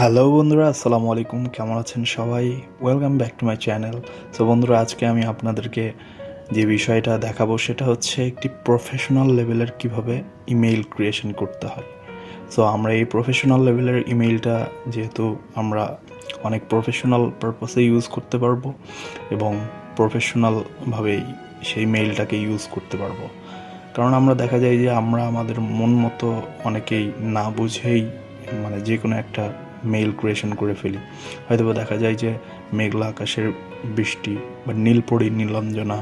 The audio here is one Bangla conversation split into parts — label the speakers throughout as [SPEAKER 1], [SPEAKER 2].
[SPEAKER 1] হ্যালো বন্ধুরা, আসসালামু আলাইকুম। কেমন আছেন সবাই? Welcome back to my channel. So বন্ধুরা, আজকে আমি আপনাদেরকে যে বিষয়টা দেখাবো সেটা হচ্ছে একটি প্রফেশনাল লেভেলের কিভাবে ইমেইল ক্রিয়েশন করতে হয়। সো আমরা এই প্রফেশনাল লেভেলের ইমেইলটা যেহেতু আমরা অনেক প্রফেশনাল পারপাসে ইউজ করতে পারবো এবং প্রফেশনালভাবেই সেই মেইলটাকে ইউজ করতে পারবো। কারণ আমরা দেখা যায় যে আমরা আমাদের মন মতো অনেকেই না বুঝেই যে কোনো একটা মেইল ক্রিয়েশন করে ফেলি। হয়তোবা দেখা যায় যে মেঘলা আকাশের বৃষ্টি বা নীলপরি নীলাঞ্জনা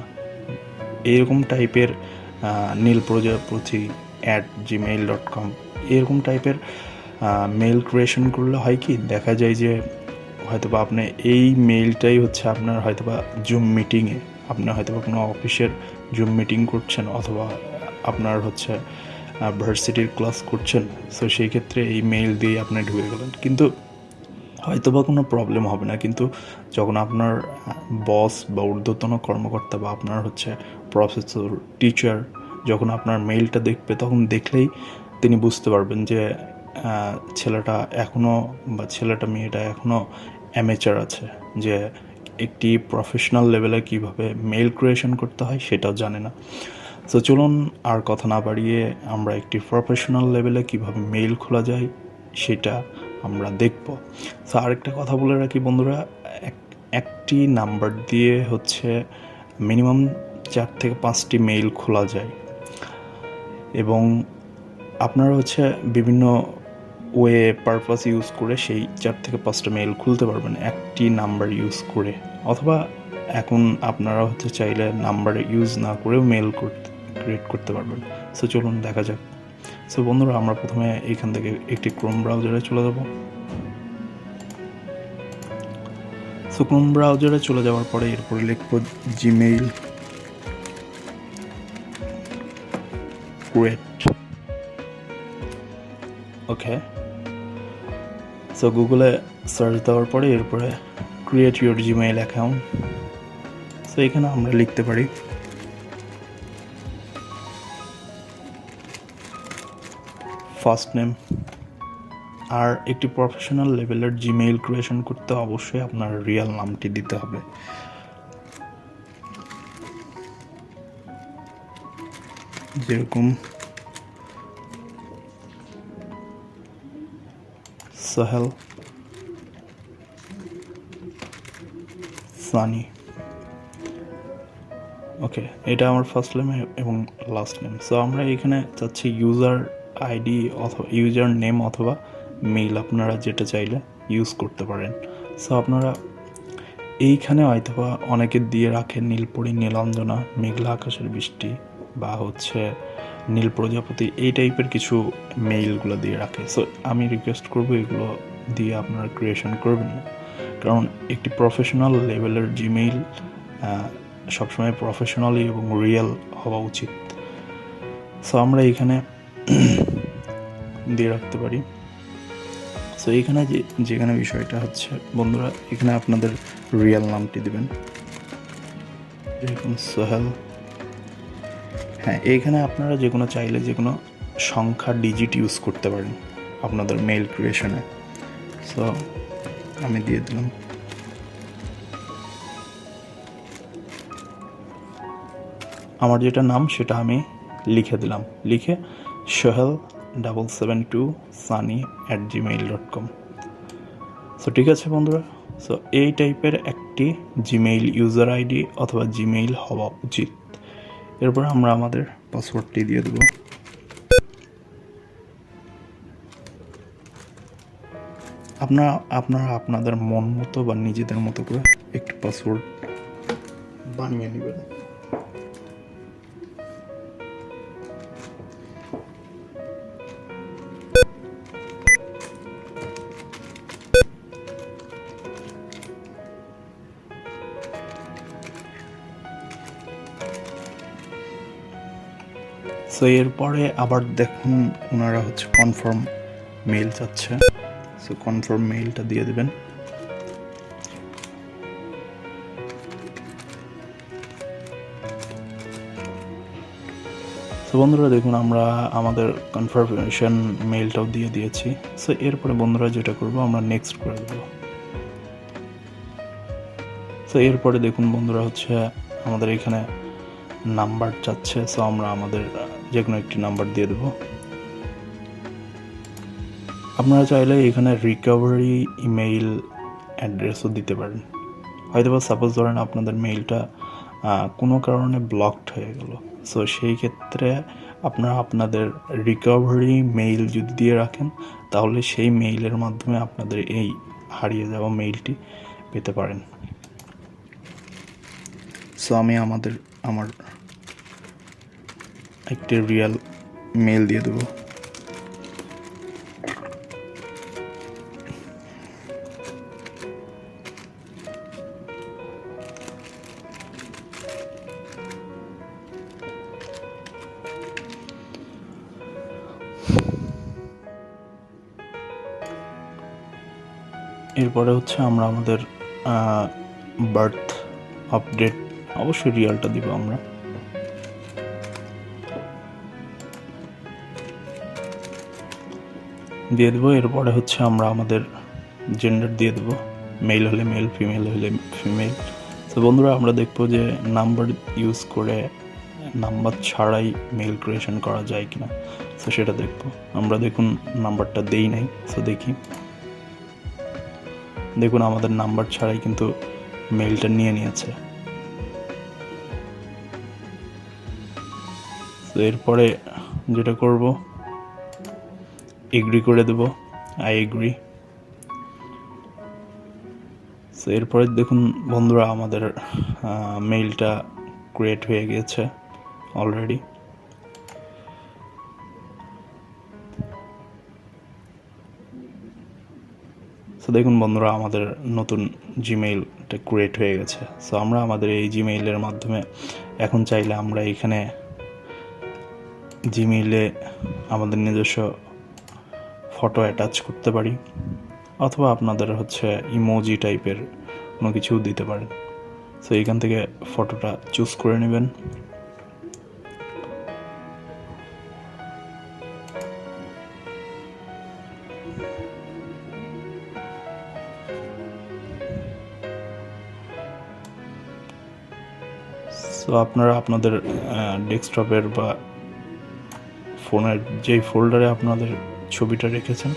[SPEAKER 1] এরকম টাইপের নীল প্রজাপতি @gmail.com এরকম টাইপের মেইল ক্রিয়েশন করলে হয় কি, দেখা যায় যে হয়তোবা আপনি এই মেইলটাই হচ্ছে আপনার হয়তোবা জুম মিটিংয়ে আপনি হয়তোবা কোনো অফিসের জুম মিটিং করছেন, অথবা আপনার হচ্ছে ভার্সিটির ক্লাস করছেন। সো সেই ক্ষেত্রে এই মেইল দিয়ে আপনি ঢুকে গেলেন, কিন্তু হয়তোবা কোনো প্রবলেম হবে না। কিন্তু যখন আপনার বস বা ঊর্ধ্বতন কর্মকর্তা বা আপনার হচ্ছে প্রফেসর, টিচার যখন আপনার মেইলটা দেখবে, তখন দেখলেই তিনি বুঝতে পারবেন যে ছেলেটা এখনও বা মেয়েটা এখনও অ্যামেচার আছে, যে একটি প্রফেশনাল লেভেলে কীভাবে মেইল ক্রিয়েশন করতে হয় সেটাও জানে না। সো চলুন আর কথা না বাড়িয়ে আমরা একটি প্রফেশনাল লেভেলে কীভাবে মেইল খোলা যায় সেটা আমরা দেখব। সো আরেকটা কথা বলে রাখি বন্ধুরা, একটি নাম্বার দিয়ে হচ্ছে মিনিমাম 4 থেকে 5টি মেইল খোলা যায়, এবং আপনারা হচ্ছে বিভিন্ন ওয়ে পারপাস ইউজ করে সেই 4 থেকে 5টা মেইল খুলতে পারবেন একটি নাম্বার ইউজ করে, অথবা এখন আপনারা হচ্ছে চাইলে নাম্বার ইউজ না করেও মেইল ক্রিয়েট করতে পারবেন। সো চলুন দেখা যাক। সো বন্ধুরা, আমরা প্রথমে এইখান থেকে একটি ক্রোম ব্রাউজারে চলে যাব। সো ক্রোম ব্রাউজারে চলে যাওয়ার পরে এরপরে লিখব জিমেইল ক্রিয়েট। ওকে, সো গুগলে সার্চ দেওয়ার পরে এরপরে create your Gmail account. So এখানে আমরা লিখতে পারি ফার্স্ট নেম। আর একটি প্রফেশনাল লেভেলের জিমেইল ক্রিয়েশন করতে অবশ্যই আপনার রিয়েল নামটি দিতে হবে। যেরকম সোহেল, সানি। ওকে, এটা আমার ফার্স্ট নেম এবং লাস্ট নেম। সো আমরা এখানে চাচ্ছি ইউজার আইডি অথবা ইউজার নেম অথবা মেইল, আপনারা যেটা চাইলে ইউজ করতে পারেন। সো আপনারা এইখানে হয়তোবা অনেকে দিয়ে রাখেন নীলপরি নীলাঞ্জনা, মেঘলা আকাশের বৃষ্টি বা হচ্ছে নীল প্রজাপতি, এই টাইপের কিছু মেইলগুলো দিয়ে রাখে। সো আমি রিকোয়েস্ট করবো এগুলো দিয়ে আপনারা ক্রিয়েশন করবেন না, কারণ একটি প্রফেশনাল লেভেলের জিমেইল সবসময় প্রফেশনালি এবং রিয়েল হওয়া উচিত। সো আমরা এখানে দিয়ে রাখতে পারি। সো এখানে যেখানে বিষয়টা হচ্ছে বন্ধুরা, এখানে আপনাদের রিয়েল নামটি দেবেন, যেরকম সোহেল। হ্যাঁ, এইখানে আপনারা যে কোনো চাইলে যে কোনো সংখ্যা ডিজিট ইউজ করতে পারেন আপনাদের মেইল ক্রিয়েশনে। সো আমি দিয়ে দিলাম। আমার যেটা নাম সেটা আমি লিখে দিলাম, লিখে সোহেল 772 sunny@gmail.com। সো ঠিক আছে বন্ধুরা, সো এই টাইপের একটি জিমেইল ইউজার আইডি অথবা জিমেইল হওয়া উচিত। এরপর আমরা আমাদের পাসওয়ার্ডটি দিয়ে দেব। আপনারা আপনাদের মন মতো বা নিজেদের মতো করে একটি পাসওয়ার্ড বানিয়ে নেবেন। সো এরপরে আবার দেখুন ওনারা হচ্ছে কনফার্ম মেইল চাচ্ছে। সো কনফার্ম মেইলটা দিয়ে দেবেন। সো বন্ধুরা দেখুন আমরা আমাদের কনফার্মেশন মেইলটাও দিয়ে দিয়েছি। সো এরপরে বন্ধুরা যেটা করব আমরা নেক্সট করে দেবো। সো এরপরে দেখুন বন্ধুরা হচ্ছে আমাদের এখানে নাম্বার চাচ্ছে। সো আমরা আমাদের যে কোনো একটি নাম্বার দিয়ে দেবো। আপনারা চাইলে এখানে রিকভারি ইমেইল অ্যাড্রেসও দিতে পারেন। হয়তো বা সাপোজ ধরেন আপনাদের মেইলটা কোনো কারণে ব্লকড হয়ে গেল, সো সেই ক্ষেত্রে আপনারা আপনাদের রিকভারি মেইল যদি দিয়ে রাখেন তাহলে সেই মেইলের মাধ্যমে আপনাদের এই হারিয়ে যাওয়া মেইলটি পেতে পারেন। সো আমি আমার একটি রিয়েল মেইল দিয়ে দেবো। এরপরে হচ্ছে আমরা আমাদের বার্থ আপডেট অবশ্যই রিয়ালটা দিব আমরা। দিয়ে দেবো। এরপরে হচ্ছে আমরা আমাদের জেন্ডার দিয়ে দেবো, মেল হলে মেল, ফিমেল হলে ফিমেল। তো বন্ধুরা আমরা দেখবো যে নাম্বার ইউজ করে নাম্বার ছাড়াই মেল ক্রিয়েশন করা যায় কিনা। সো সেটা দেখবো আমরা। দেখুন নাম্বারটা দেই নাই। সো দেখুন আমাদের নাম্বার ছাড়াই কিন্তু মেইলটা নিয়ে নিয়েছে। তো এরপরে যেটা করব এগ্রি করে দেব, আই এগ্রি। সো এরপরে দেখুন বন্ধুরা আমাদের মেইলটা ক্রিয়েট হয়ে গিয়েছে অলরেডি। সো দেখুন বন্ধুরা আমাদের নতুন জিমেইলটা ক্রিয়েট হয়ে গেছে। সো আমরা আমাদের এই জিমেইলের মাধ্যমে এখন চাইলে আমরা এখানে জিমেইলে আমাদের নিজস্ব ফটো অ্যাটাচ করতে পারি, অথবা আপনাদের হচ্ছে ইমোজি টাইপের কোনো কিছু দিতে পারেন। সো এখান থেকে ফটোটা চুজ করে নেবেন। সো আপনারা আপনাদের ডেস্কটপের বা ফোনের যেই ফোল্ডারে আপনাদের ছবিটা রেখেছেন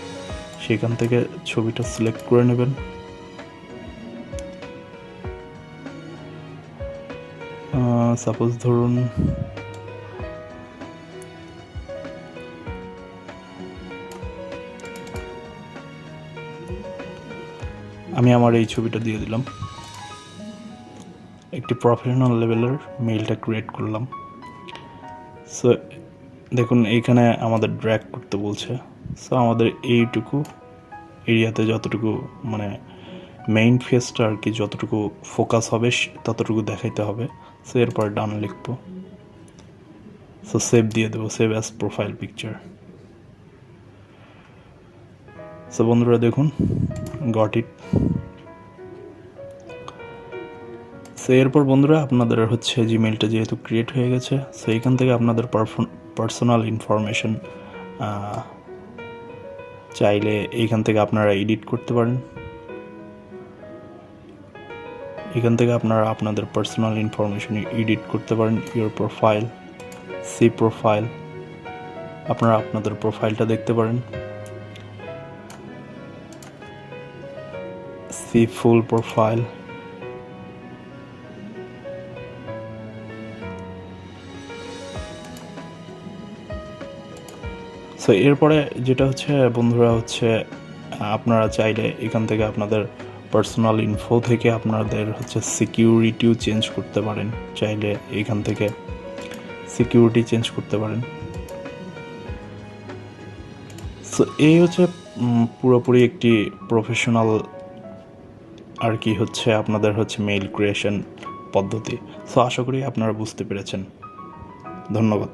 [SPEAKER 1] সেখান থেকে ছবিটা সিলেক্ট করে নেবেন। সাপোজ ধরুন আমি আমার এই ছবিটা দিয়ে দিলাম। একটি প্রফেশনাল লেভেলের মেইলটা ক্রিয়েট করলাম। সো দেখুন এইখানে আমাদের ড্র্যাগ করতে বলছে। সো আমাদের এইটুকু এরিয়াতে যতটুকু মানে মেইন ফেসটা আর কি যতটুকু ফোকাস হবে ততটুকু দেখাইতে হবে। সো এরপর ডান লিখবো। সো সেভ দিয়ে দেবো, save as profile picture. So বন্ধুরা দেখুন গট ইট। সো এরপর বন্ধুরা আপনাদের হচ্ছে জিমেইলটা যেহেতু ক্রিয়েট হয়ে গেছে, সো এখান থেকে আপনাদের পার্সোনাল ইনফরমেশন চাইলে এইখান থেকে আপনারা এডিট করতে পারেন। এখান থেকে আপনারা আপনাদের পার্সোনাল ইনফরমেশন এডিট করতে পারেন। ইউর প্রোফাইল, সি প্রোফাইল, আপনারা আপনাদের প্রোফাইলটা দেখতে পারেন। সি ফুল প্রোফাইল। সো এরপরে যেটা হচ্ছে বন্ধুরা হচ্ছে আপনারা চাইলে এখান থেকে আপনাদের পার্সোনাল ইনফো থেকে আপনাদের হচ্ছে সিকিউরিটিও চেঞ্জ করতে পারেন। চাইলে এখান থেকে সিকিউরিটি চেঞ্জ করতে পারেন। সো এই হচ্ছে পুরোপুরি একটি প্রফেশনাল আর কি হচ্ছে আপনাদের হচ্ছে মেইল ক্রিয়েশন পদ্ধতি। সো আশা করি আপনারা বুঝতে পেরেছেন। ধন্যবাদ।